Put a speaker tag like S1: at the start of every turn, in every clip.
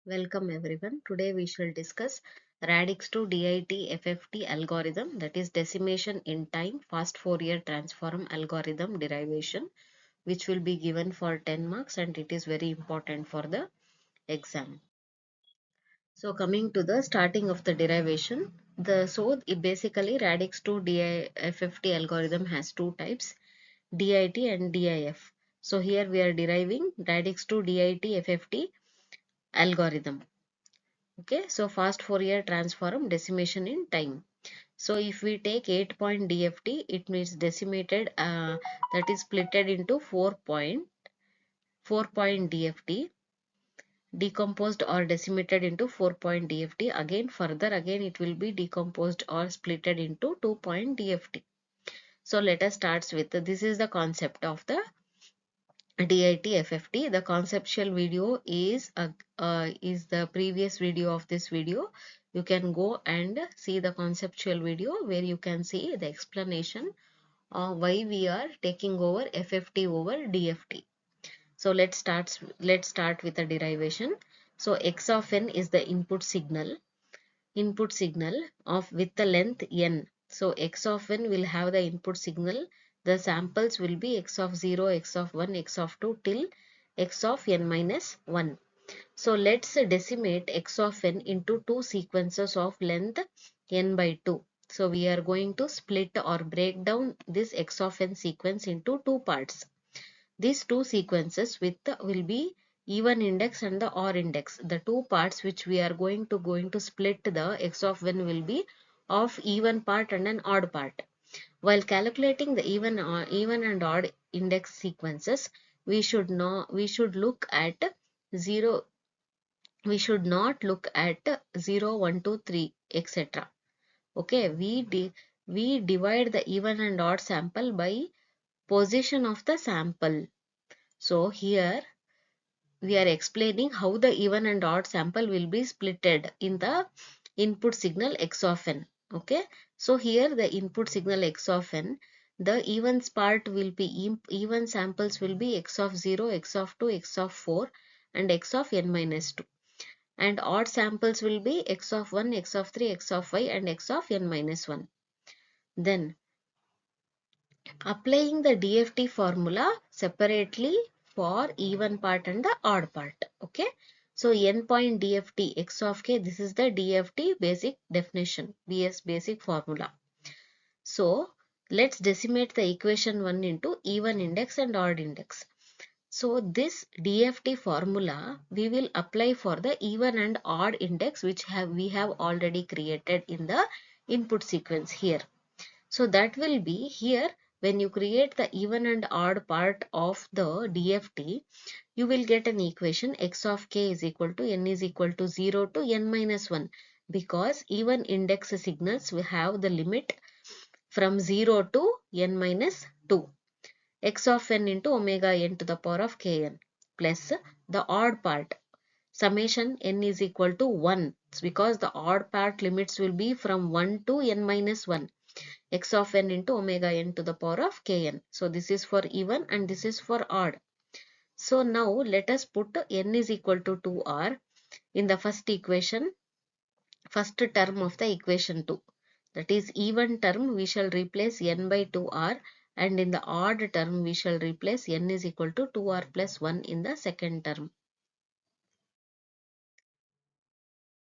S1: Welcome everyone. Today we shall discuss radix to DIT FFT algorithm, that is decimation in time fast Fourier transform algorithm derivation, which will be given for 10 marks and it is very important for the exam. So coming to the starting of the derivation, basically radix to FFT algorithm has two types, DIT and DIF. So here we are deriving radix to DIT FFT algorithm. Okay, so fast Fourier transform decimation in time. So if we take 8-point DFT, it means decimated, that is splitted into 4-point DFT, decomposed or decimated into 4-point DFT. Again, it will be decomposed or splitted into 2-point DFT. So let us start with this is the concept of the DIT FFT. The conceptual video is the previous video of this video. You can go and see the conceptual video where you can see the explanation of why we are taking over FFT over DFT. So let's start with the derivation. So x of n is the input signal of with the length n. So x of n will have the input signal. The samples will be x of 0, x of 1, x of 2 till x of n minus 1. So let's decimate x of n into two sequences of length n by 2. So we are going to split or break down this x of n sequence into two parts. These two sequences will be even index and the odd index. The two parts which we are going to split the x of n will be of even part and an odd part. While calculating the even and odd index sequences, we should look at 0. We should not look at 0, 1, 2, 3, etc. Okay, we divide the even and odd sample by position of the sample. So here we are explaining how the even and odd sample will be splitted in the input signal x of n. Okay, so here the input signal x of n, the evens part will be even samples will be x of 0, x of 2, x of 4 and x of n minus 2, and odd samples will be x of 1, x of 3, x of 5 and x of n minus 1. Then applying the DFT formula separately for even part and the odd part. Okay, so n point DFT x of k, this is the DFT basic definition, BS basic formula. So let's decimate the equation 1 into even index and odd index. So this DFT formula we will apply for the even and odd index which we have already created in the input sequence here. So that will be here when you create the even and odd part of the DFT, you will get an equation x of k is equal to n is equal to 0 to n minus 1, because even index signals will have the limit from 0 to n minus 2. X of n into omega n to the power of kn plus the odd part summation n is equal to 1, because the odd part limits will be from 1 to n minus 1. X of n into omega n to the power of kn. So this is for even and this is for odd. So now let us put n is equal to 2r in the first equation, first term of the equation 2. That is even term we shall replace n by 2r, and in the odd term we shall replace n is equal to 2r plus 1 in the second term.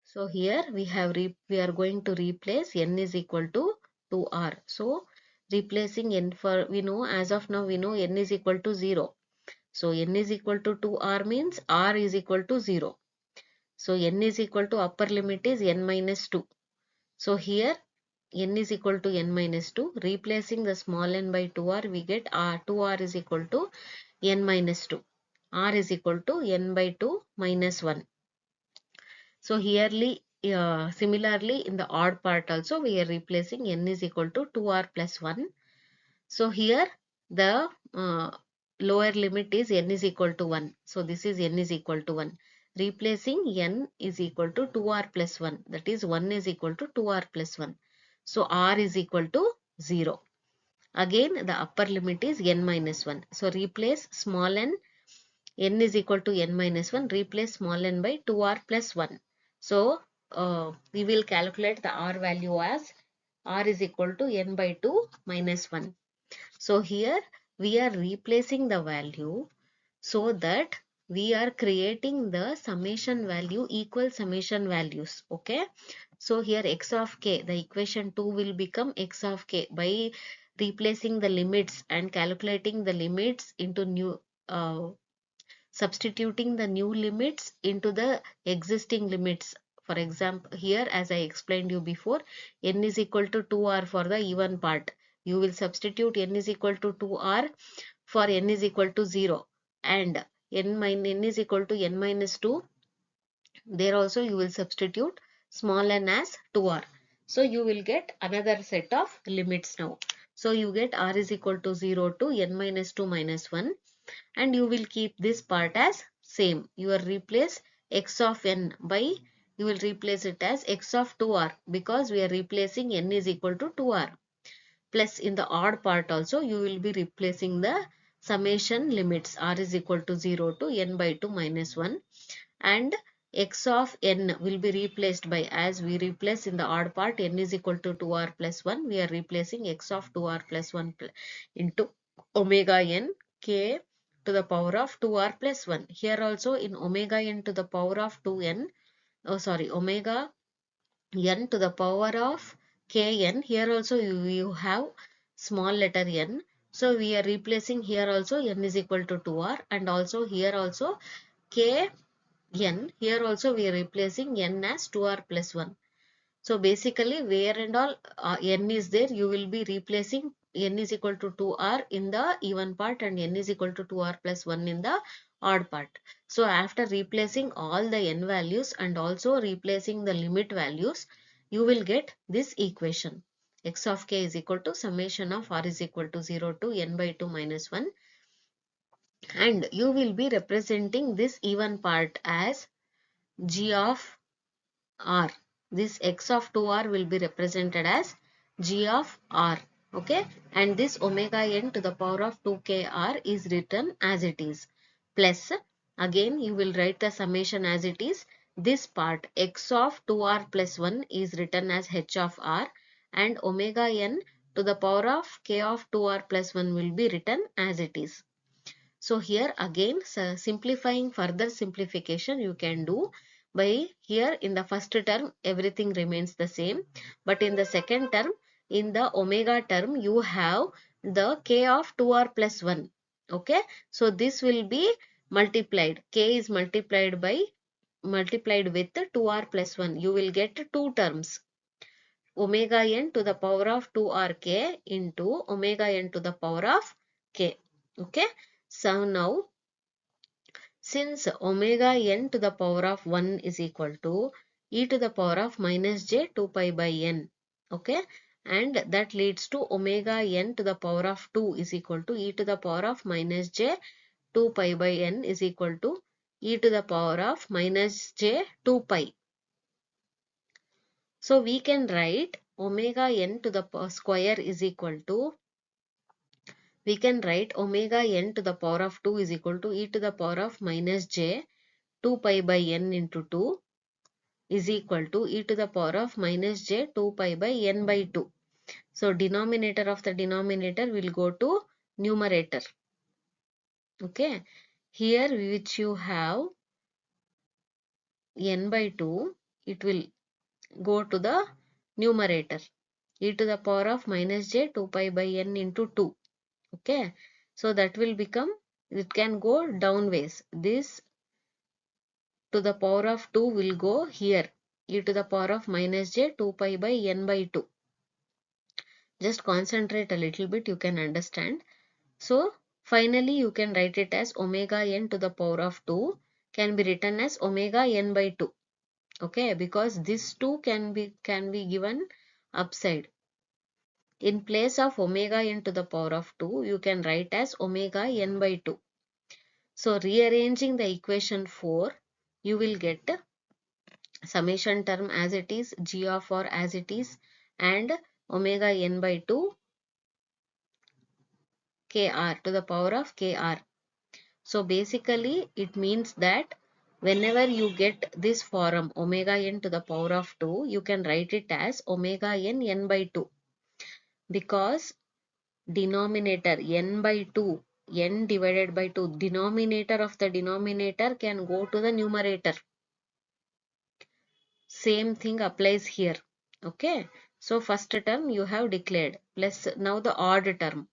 S1: So here we are going to replace n is equal to 2r. So replacing n, for we know as of now we know n is equal to 0. So n is equal to 2r means r is equal to 0. So n is equal to upper limit is n minus 2. So here n is equal to n minus 2. Replacing the small n by 2r, we get r 2r is equal to n minus 2. R is equal to n by 2 minus 1. So similarly in the odd part also we are replacing n is equal to 2r plus 1. So here the lower limit is n is equal to 1. So this is n is equal to 1. Replacing n is equal to 2r plus 1. That is 1 is equal to 2r plus 1. So r is equal to 0. Again the upper limit is n minus 1. So replace small n n is equal to n minus 1, replace small n by 2r plus 1. So we will calculate the r value as r is equal to n by 2 minus 1. So here we are replacing the value so that we are creating the summation value, equal summation values. Okay. So here x of k, the equation 2 will become x of k by replacing the limits and calculating the limits into new, substituting the new limits into the existing limits. For example, here as I explained you before, n is equal to 2r for the even part. You will substitute n is equal to 2r for n is equal to 0, and n is equal to n minus 2. There also you will substitute small n as 2r. So you will get another set of limits now. So you get r is equal to 0 to n minus 2 minus 1, and you will keep this part as same. You will replace x of n by, you will replace it as x of 2r, because we are replacing n is equal to 2r. Plus in the odd part also you will be replacing the summation limits, r is equal to 0 to n by 2 minus 1, and x of n will be replaced by, as we replace in the odd part n is equal to 2r plus 1, we are replacing x of 2r plus 1 into omega n k to the power of 2r plus 1. Here also in omega n to the power of 2n, omega n to the power of kn, here also you have small letter n. So we are replacing here also n is equal to 2r, and also here also k n, here also we are replacing n as 2r plus 1. So basically where and all n is there, you will be replacing n is equal to 2r in the even part and n is equal to 2r plus 1 in the odd part. So after replacing all the n values and also replacing the limit values, you will get this equation. X of k is equal to summation of r is equal to 0 to n by 2 minus 1, and you will be representing this even part as g of r. This x of 2r will be represented as g of r. Okay, and this omega n to the power of 2kr is written as it is. Plus, again you will write the summation as it is. This part x of 2r plus 1 is written as h of r, and omega n to the power of k of 2r plus 1 will be written as it is. So here again simplifying, further simplification you can do by, here in the first term everything remains the same, but in the second term, in the omega term, you have the k of 2r plus 1. Okay, so this will be multiplied, k is multiplied with 2r plus 1. You will get two terms, omega n to the power of 2rk into omega n to the power of k. Okay, so now since omega n to the power of 1 is equal to e to the power of minus j 2 pi by n, okay, and that leads to omega n to the power of 2 is equal to e to the power of minus j 2 pi by n is equal to e to the power of minus j 2 pi. So we can write omega n to the square is equal to, we can write omega n to the power of 2 is equal to e to the power of minus j 2 pi by n into 2 is equal to e to the power of minus j 2 pi by n by 2. So denominator of the denominator will go to numerator. Okay, here which you have n by 2, it will go to the numerator, e to the power of minus j 2 pi by n into 2. Okay, so that will become, it can go downwards. This to the power of 2 will go here, e to the power of minus j 2 pi by n by 2. Just concentrate a little bit, you can understand. So finally you can write it as omega n to the power of 2 can be written as omega n by 2. Okay, because this 2 can be given upside. In place of omega n to the power of 2, you can write as omega n by 2. So rearranging the equation 4, you will get summation term as it is, g of r as it is, and omega n by 2 kr to the power of kr. So basically it means that whenever you get this form omega n to the power of 2, you can write it as omega n by 2, because denominator n by 2, n divided by 2, denominator of the denominator can go to the numerator. Same thing applies here. Okay. So first term you have declared, plus now the odd term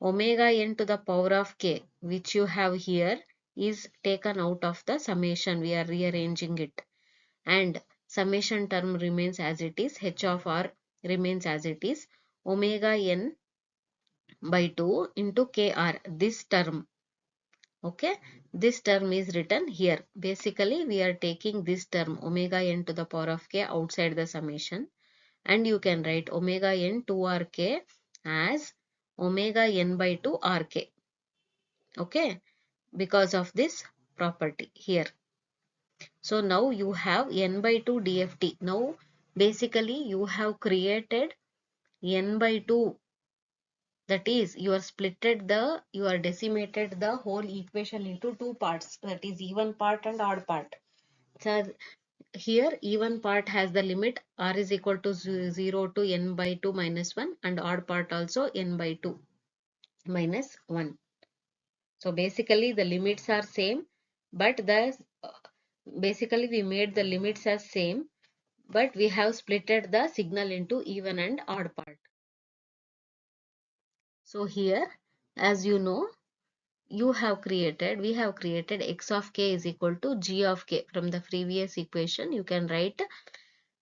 S1: omega n to the power of k, which you have here, is taken out of the summation. We are rearranging it, and summation term remains as it is, h of r remains as it is, omega n by 2 into kr, this term. Okay, this term is written here. Basically we are taking this term omega n to the power of k outside the summation, and you can write omega n 2rk as omega n by 2 rk. Okay, because of this property here. So now you have n by 2 dft. Now basically you have created n by 2, that is you are decimated the whole equation into two parts, that is even part and odd part. So here even part has the limit r is equal to 0 to n by 2 minus 1, and odd part also n by 2 minus 1. So basically the limits are same, but basically we made the limits as same, but we have splitted the signal into even and odd part. So here, as you know, we have created x of k is equal to g of k. From the previous equation you can write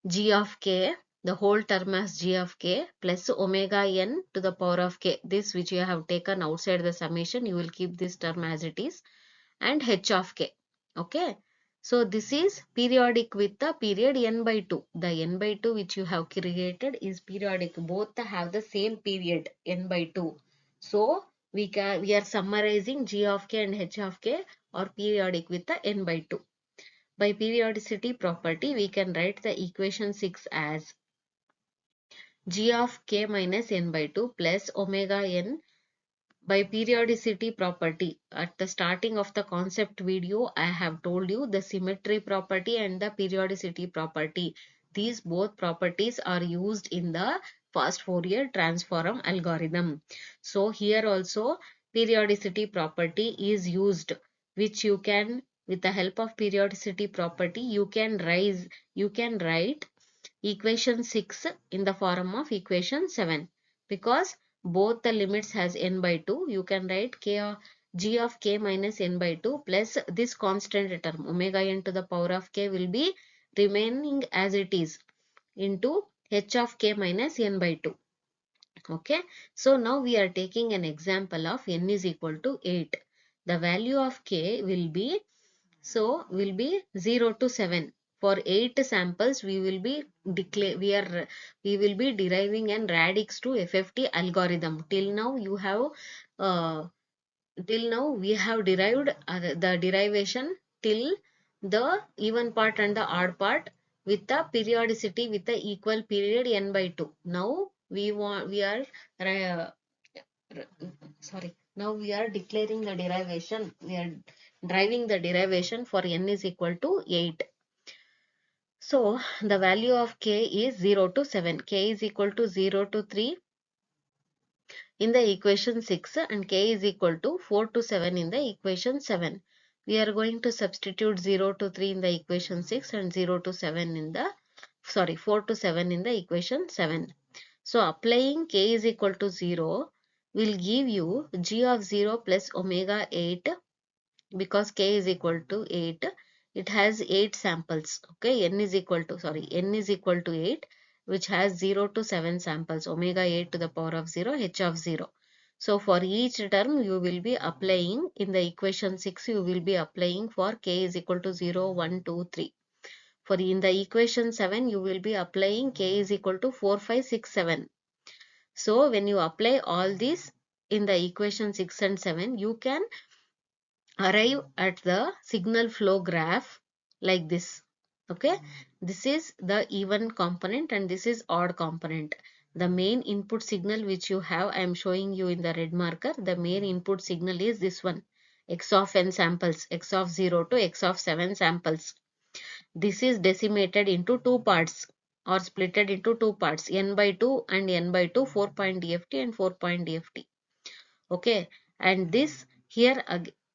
S1: g of k, the whole term as g of k, plus omega n to the power of k. This which you have taken outside the summation, you will keep this term as it is, and h of k. Okay. So this is periodic with the period n by 2. The n by 2 which you have created is periodic. Both have the same period n by 2. So we are summarizing g of k and h of k are periodic with the n by 2. By periodicity property, we can write the equation 6 as g of k minus n by 2 plus omega n. By periodicity property, at the starting of the concept video, I have told you the symmetry property and the periodicity property. These both properties are used in the fast Fourier transform algorithm. So here also periodicity property is used, which you can, with the help of periodicity property, you can write equation 6 in the form of equation 7, because both the limits has n by 2. You can write g of k minus n by 2 plus this constant term omega n to the power of k will be remaining as it is into h of k minus n by 2. Okay, so now we are taking an example of n is equal to 8. The value of k will be 0 to 7. For 8 samples, we will be deriving an radix to FFT algorithm. Uh, Till now we have derived the derivation till the even part and the odd part with the periodicity with the equal period n by 2. Now we are declaring the derivation. We are driving the derivation for n is equal to 8. So the value of k is 0 to 7. K is equal to 0 to 3 in the equation 6 and k is equal to 4 to 7 in the equation 7. We are going to substitute 0 to 3 in the equation 6 and 0 to 7 in the 4 to 7 in the equation 7. So applying k is equal to 0 will give you g of 0 plus omega 8, because k is equal to 8. It has 8 samples. Okay, n is equal to 8, which has 0 to 7 samples, omega 8 to the power of 0, h of 0. So for each term you will be applying in the equation 6, you will be applying for k is equal to 0, 1, 2, 3. For in the equation 7 you will be applying k is equal to 4, 5, 6, 7. So when you apply all these in the equation 6 and 7, you can arrive at the signal flow graph like this. Okay, this is the even component and this is odd component. The main input signal which you have, I am showing you in the red marker, the main input signal is this one, x of n samples, x of 0 to x of 7 samples. This is decimated into two parts or splitted into two parts, n by 2 and n by 2, 4 point DFT and 4 point DFT. Okay, and this here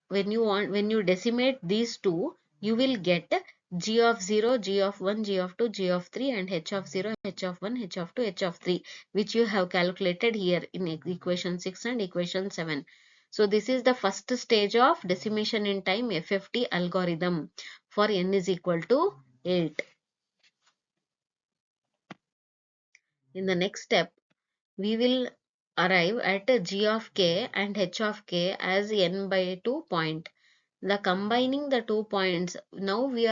S1: when you decimate these two, you will get g of 0, g of 1, g of 2, g of 3 and h of 0, h of 1, h of 2, h of 3, which you have calculated here in equation 6 and equation 7. So this is the first stage of decimation in time FFT algorithm for n is equal to 8. In the next step, we will arrive at g of k and h of k as n by 2 point. The combining the 2 points, now we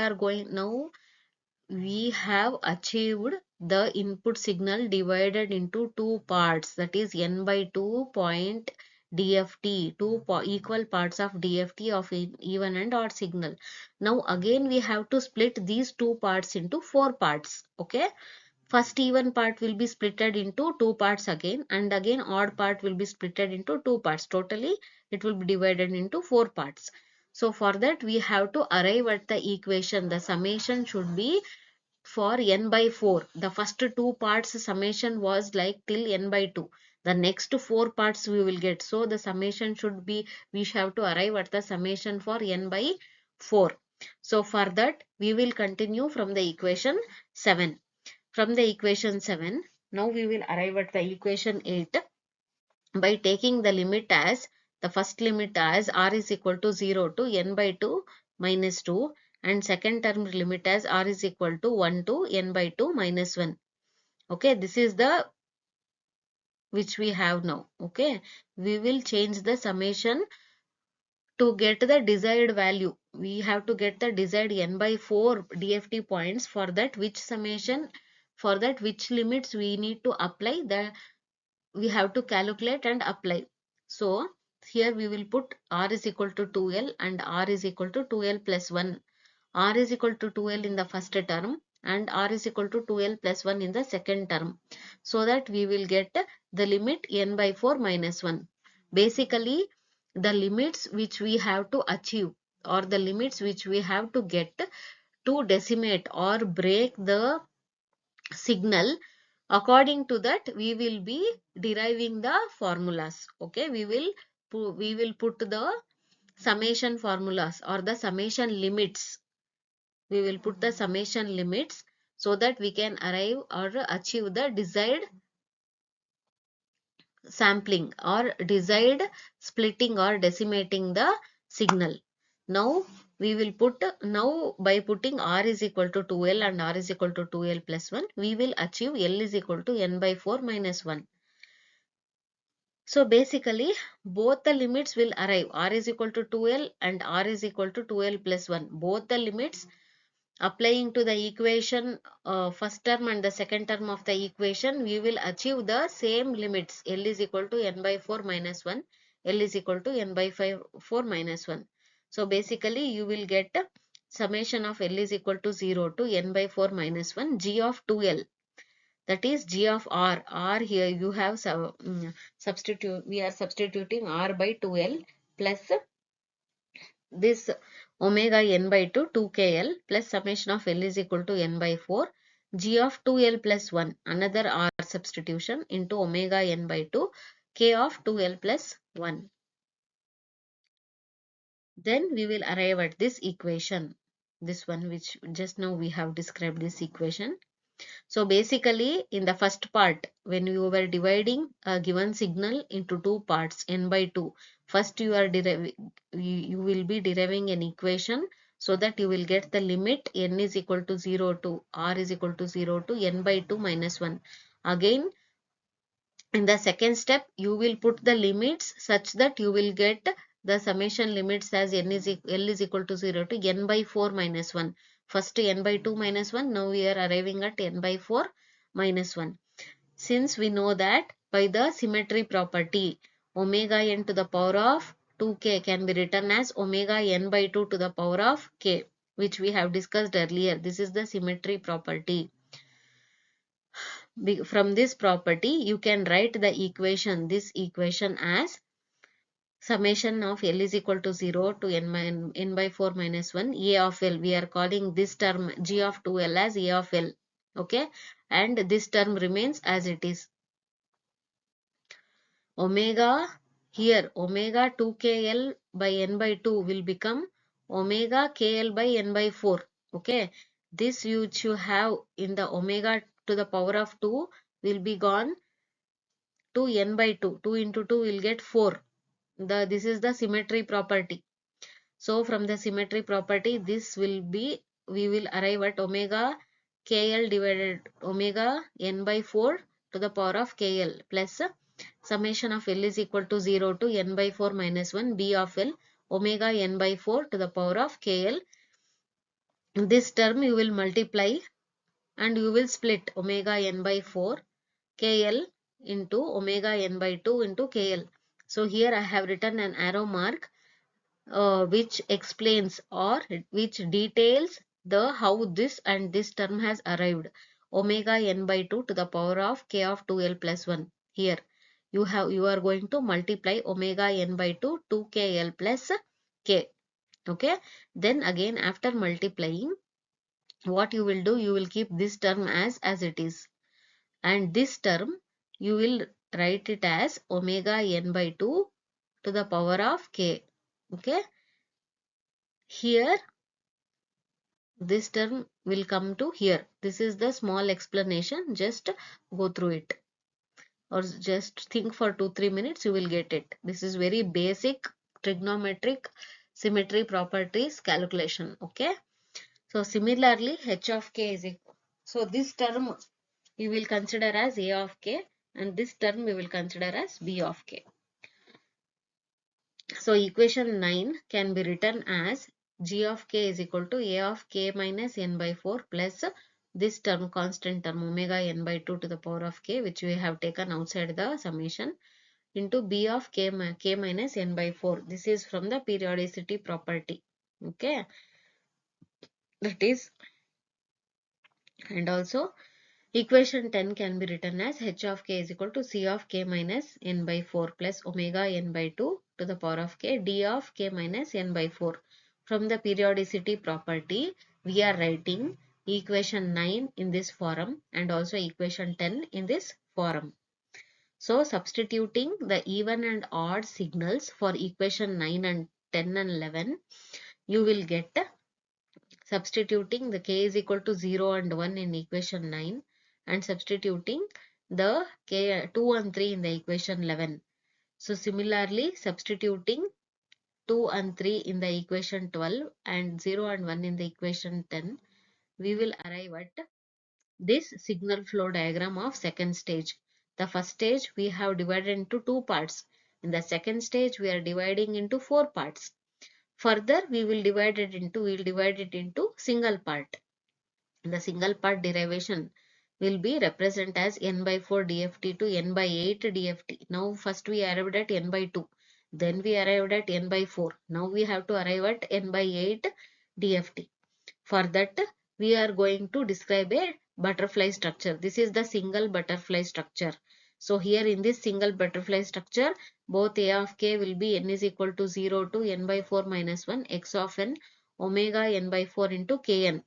S1: have achieved the input signal divided into two parts, that is n by 2 point DFT, two equal parts of DFT of even and odd signal. Now again we have to split these two parts into four parts. Okay, first even part will be splitted into two parts again, and again odd part will be splitted into two parts. Totally it will be divided into four parts. So for that we have to arrive at the equation. The summation should be for n by 4. The first two parts summation was like till n by 2. The next four parts we will get. So the summation should be, we have to arrive at the summation for n by 4. So for that we will continue from the equation 7. From the equation 7, now we will arrive at the equation 8 by taking the limit as, the first limit as r is equal to 0 to n by 2 minus 2, and second term limit as r is equal to 1 to n by 2 minus 1. Okay, this is the which we have now. Okay, we will change the summation to get the desired value. We have to get the desired n by 4 DFT points. For that which summation, for that which limits we need to apply, the we have to calculate and apply. So here we will put r is equal to 2l and r is equal to 2l plus 1. R is equal to 2l in the first term and r is equal to 2l plus 1 in the second term. So that we will get the limit n by 4 minus 1. Basically the limits which we have to achieve, or the limits which we have to get to decimate or break the signal, according to that we will be deriving the formulas. Okay, we will put the summation formulas or the summation limits. We will put the summation limits so that we can arrive or achieve the desired sampling or desired splitting or decimating the signal. Now we will put, now by putting r is equal to 2l and r is equal to 2l plus 1, we will achieve l is equal to n by 4 minus 1. So basically both the limits will arrive, r is equal to 2l and r is equal to 2l plus 1. Both the limits applying to the equation, first term and the second term of the equation, we will achieve the same limits. L is equal to n by 4 minus 1, L is equal to n by 4 minus 1. So basically you will get summation of L is equal to 0 to n by 4 minus 1 g of 2L. That is g of r. R here you have substitute, we are substituting r by 2L plus this omega n by 2 2kl plus summation of L is equal to n by 4 g of 2L plus 1, another r substitution into omega n by 2 k of 2L plus 1. Then we will arrive at this equation, this one which just now we have described this equation. So basically in the first part, when you were dividing a given signal into two parts n by 2, first you are you will be deriving an equation so that you will get the limit n is equal to 0 to r is equal to 0 to n by 2 minus 1. Again in the second step you will put the limits such that you will get the summation limits as L is equal to 0 to n by 4 minus 1. First n by 2 minus 1, now we are arriving at n by 4 minus 1. Since we know that by the symmetry property, omega n to the power of 2k can be written as omega n by 2 to the power of k, which we have discussed earlier. This is the symmetry property. From this property you can write the equation, this equation as summation of L is equal to 0 to n by 4 minus 1 A of L. We are calling this term G of 2L as A of L. Okay, and this term remains as it is. Omega, here omega 2kl by n by 2 will become omega kl by n by 4. Okay, this which you have in the omega to the power of 2 will be gone to n by 2. 2 into 2 will get 4. This is the symmetry property. So from the symmetry property, this will be, we will arrive at omega kl divided omega n by 4 to the power of kl plus summation of L is equal to 0 to n by 4 minus 1 B of L omega n by 4 to the power of kl. This term you will multiply and you will split omega n by 4 kl into omega n by 2 into kl. So here I have written an arrow mark which explains or which details the how this and this term has arrived. Omega n by 2 to the power of k of 2l plus 1. Here you are going to multiply omega n by 2 2kl plus k. Okay, then again after multiplying, what you will do, you will keep this term as it is, and this term you will write it as omega n by 2 to the power of k. Okay, here this term will come to here. This is the small explanation, just go through it or just think for 2-3 minutes, you will get it. This is very basic trigonometric symmetry properties calculation. Okay, so similarly h of k is equal, so this term you will consider as A of k and this term we will consider as B of k. So equation 9 can be written as G of k is equal to A of k minus n by 4 plus this term, constant term omega n by 2 to the power of k, which we have taken outside the summation, into B of k minus n by 4. This is from the periodicity property. Okay, that is, and also equation 10 can be written as h of k is equal to C of k minus n by 4 plus omega n by 2 to the power of k d of k minus n by 4. From the periodicity property, we are writing equation 9 in this form and also equation 10 in this form. So substituting the even and odd signals for equation 9 and 10 and 11, you will get, substituting the k is equal to 0 and 1 in equation 9 and substituting the k 2 and 3 in the equation 11. So similarly substituting 2 and 3 in the equation 12 and 0 and 1 in the equation 10, we will arrive at this signal flow diagram of second stage. The first stage we have divided into two parts. In the second stage we are dividing into four parts. Further we will divide it into single part. The single part derivation will be represented as n by 4 dft to n by 8 dft. Now first we arrived at n by 2. Then we arrived at n by 4. Now we have to arrive at n by 8 dft. For that we are going to describe a butterfly structure. This is the single butterfly structure. So here in this single butterfly structure, both A of k will be n is equal to 0 to n by 4 minus 1 x of n omega n by 4 into kn.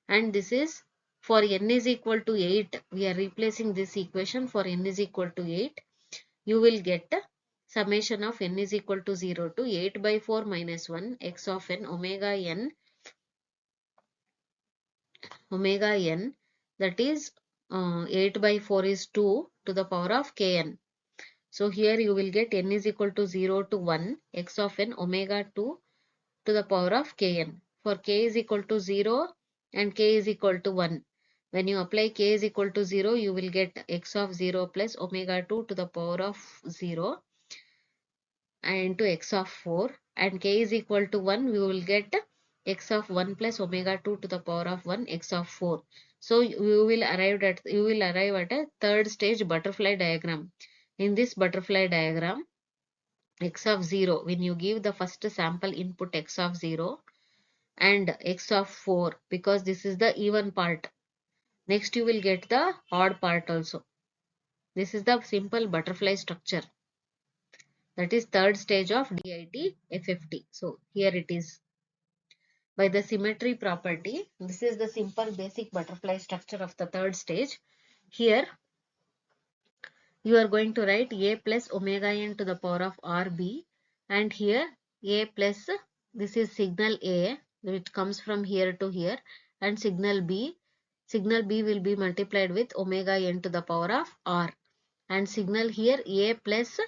S1: And this is for n is equal to 8. We are replacing this equation for n is equal to 8. You will get summation of n is equal to 0 to 8 by 4 minus 1 x of n omega n, that is 8 by 4 is 2 to the power of kn. So here you will get n is equal to 0 to 1 x of n omega 2 to the power of kn. For k is equal to 0 and k is equal to 1. When you apply k is equal to 0, you will get x of 0 plus omega 2 to the power of 0 and into x of 4, and k is equal to 1, we will get x of 1 plus omega 2 to the power of 1 x of 4. So you will arrive at a third stage butterfly diagram. In this butterfly diagram, x of 0, when you give the first sample input x of 0 and x of 4, because this is the even part, next you will get the odd part also. This is the simple butterfly structure. That is third stage of DIT FFT. So here it is. By the symmetry property, this is the simple basic butterfly structure of the third stage. Here you are going to write A plus omega n to the power of RB, and here A plus, this is signal A which comes from here to here, and signal B will be multiplied with omega n to the power of R, and signal here A plus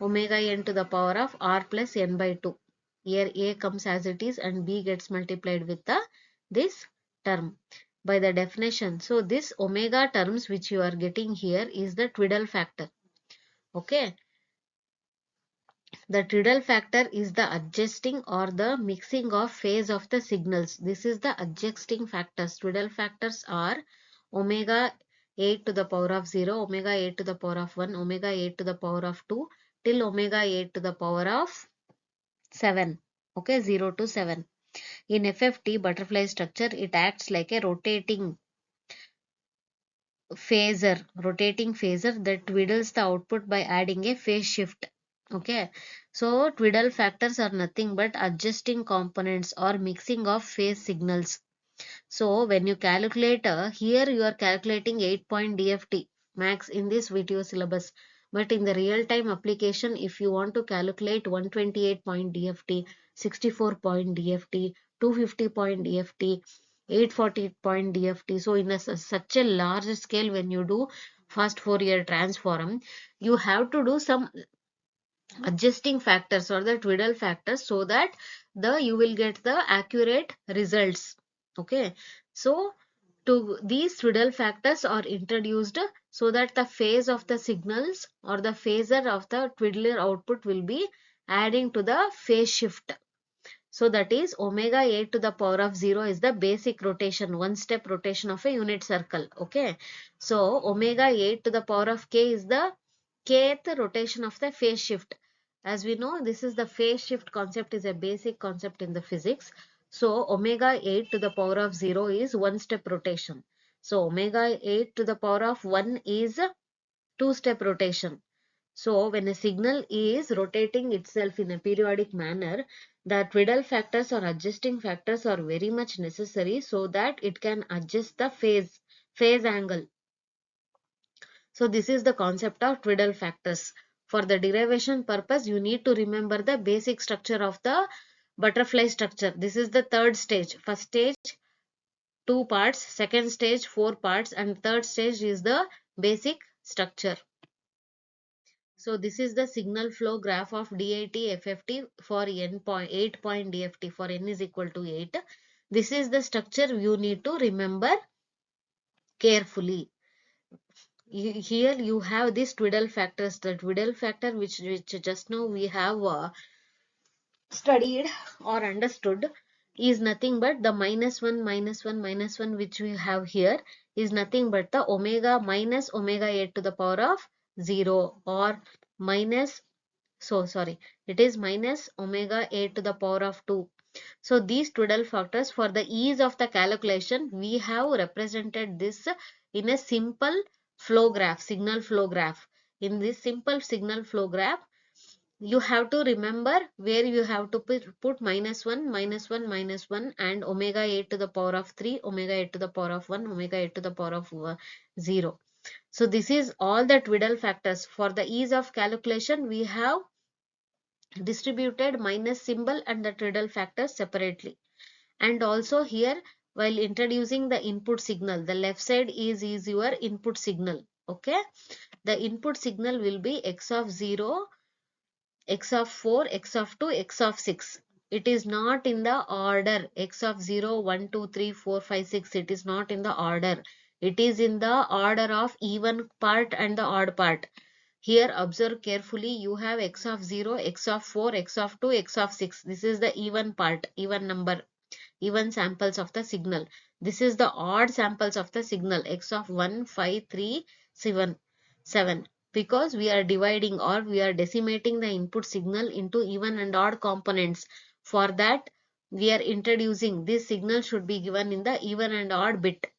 S1: omega n to the power of R plus n by 2. Here A comes as it is and B gets multiplied with this term by the definition. So this omega terms which you are getting here is the twiddle factor. Okay, the twiddle factor is the adjusting or the mixing of phase of the signals. This is the adjusting factors. Twiddle factors are omega 8 to the power of 0, omega 8 to the power of 1, omega 8 to the power of 2 till omega 8 to the power of 7. Okay, 0 to 7. In FFT butterfly structure, it acts like a rotating phasor that twiddles the output by adding a phase shift. Okay, so twiddle factors are nothing but adjusting components or mixing of phase signals. So when you calculate, here you are calculating 8-point DFT max in this video syllabus, but in the real time application, if you want to calculate 128-point DFT, 64-point DFT, 250-point DFT, 840-point DFT, so in such a large scale, when you do fast Fourier transform, you have to do some adjusting factors or the twiddle factors so that you will get the accurate results. Okay, so these twiddle factors are introduced so that the phase of the signals or the phasor of the twiddler output will be adding to the phase shift. So that is omega 8 to the power of 0 is the basic rotation, one step rotation of a unit circle. Okay, so omega 8 to the power of k is the kth rotation of the phase shift. As we know, this is the phase shift concept, is a basic concept in the physics. So omega 8 to the power of 0 is one step rotation. So omega 8 to the power of 1 is two step rotation. So when a signal is rotating itself in a periodic manner, the twiddle factors or adjusting factors are very much necessary so that it can adjust the phase angle. So this is the concept of twiddle factors. For the derivation purpose, you need to remember the basic structure of the butterfly structure. This is the third stage. First stage 2 parts, second stage 4 parts, and third stage is the basic structure. So this is the signal flow graph of DIT FFT for 8-point DFT for n is equal to 8. This is the structure you need to remember carefully. Here you have this twiddle factors. The twiddle factor which just now we have studied or understood is nothing but the -1 which we have here is nothing but the omega minus omega 8 to the power of 0 or minus, so sorry, it is minus omega 8 to the power of 2. So these twiddle factors, for the ease of the calculation, we have represented this in a simple flow graph, signal flow graph. In this simple signal flow graph, you have to remember where you have to put -1 and omega 8 to the power of 3, omega 8 to the power of 1, omega 8 to the power of 0. So this is all the twiddle factors. For the ease of calculation, we have distributed minus symbol and the twiddle factors separately. And also here, while introducing the input signal, the left side is your input signal. Okay, the input signal will be x of 0, x of 4, x of 2, x of 6. It is not in the order x of 0, 1, 2, 3, 4, 5, 6. It is not in the order. It is in the order of even part and the odd part. Here observe carefully, you have x of 0, x of 4, x of 2, x of 6. This is the even part, even number, even samples of the signal. This is the odd samples of the signal, x of 1, 5, 3, 7. Because we are dividing or we are decimating the input signal into even and odd components. For that, we are introducing this signal should be given in the even and odd bit.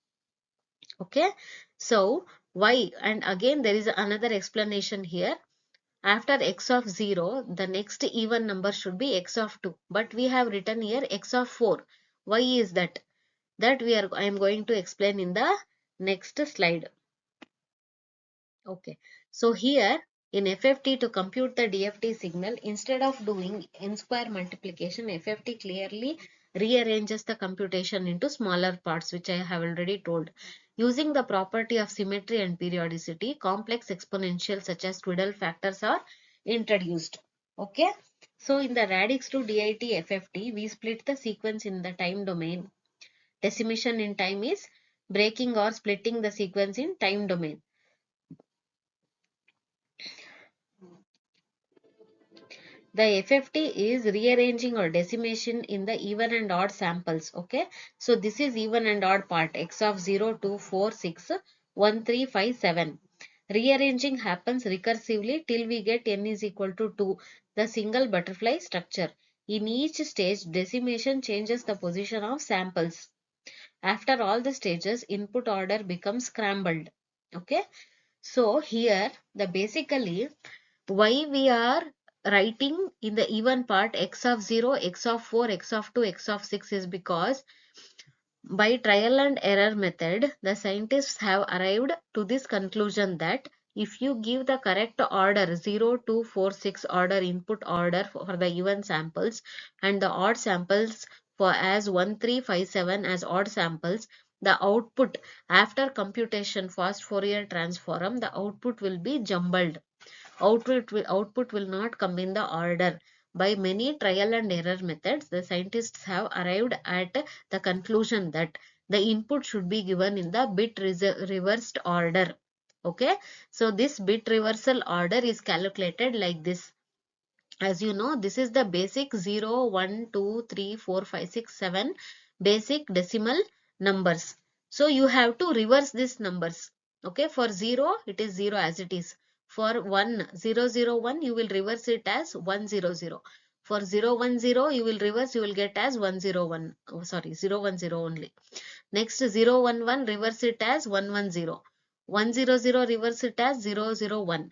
S1: Okay, so why? And again there is another explanation here. After x of 0, the next even number should be x of 2. But we have written here x of 4. Why is that? That I am going to explain in the next slide. Okay. So here in FFT, to compute the DFT signal, instead of doing n square multiplication, FFT clearly rearranges the computation into smaller parts, which I have already told. Using the property of symmetry and periodicity, complex exponentials such as Twiddle factors are introduced. Okay. So in the radix to DIT FFT, we split the sequence in the time domain. Decimation in time is breaking or splitting the sequence in time domain. The FFT is rearranging or decimation in the even and odd samples. Okay. So this is even and odd part, x of 0, 2, 4, 6, 1, 3, 5, 7. Rearranging happens recursively till we get n is equal to 2, the single butterfly structure. In each stage, decimation changes the position of samples. After all the stages, input order becomes scrambled. Okay. So here, the basically why we are writing in the even part x of 0, x of 4, x of 2, x of 6 is because by trial and error method, the scientists have arrived to this conclusion that if you give the correct order 0, 2, 4, 6 order input order for the even samples and the odd samples for as 1, 3, 5, 7 as odd samples, the output after computation fast Fourier transform, the output will be jumbled. Output will not come in the order. By many trial and error methods, the scientists have arrived at the conclusion that the input should be given in the bit reversed order. Okay, so this bit reversal order is calculated like this. As you know, this is the basic 0, 1, 2, 3, 4, 5, 6, 7 basic decimal numbers. So you have to reverse these numbers. Okay, for 0, it is 0 as it is. For 1, 0, 0, 1, you will reverse it as 1, 0, 0. For 0, 1, 0, you will reverse, you will get as 1, 0, 1. Oh, sorry, 0, 1, 0 only. Next 0, 1, 1, reverse it as 1, 1, 0. 1, 0, 0, reverse it as 0, 0, 1.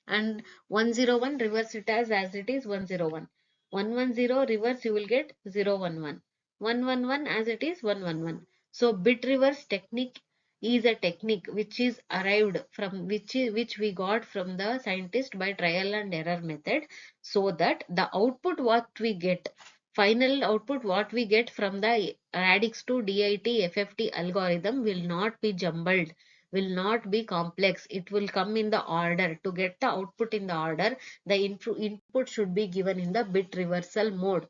S1: And 101 reverse it as it is 101. 110 reverse you will get 011. 111 as it is 111. So bit reverse technique is a technique which is arrived from which we got from the scientist by trial and error method, so that the output what we get, final output what we get from the radix to DIT FFT algorithm will not be jumbled, will not be complex. It will come in the order. To get the output in the order, the input should be given in the bit reversal mode.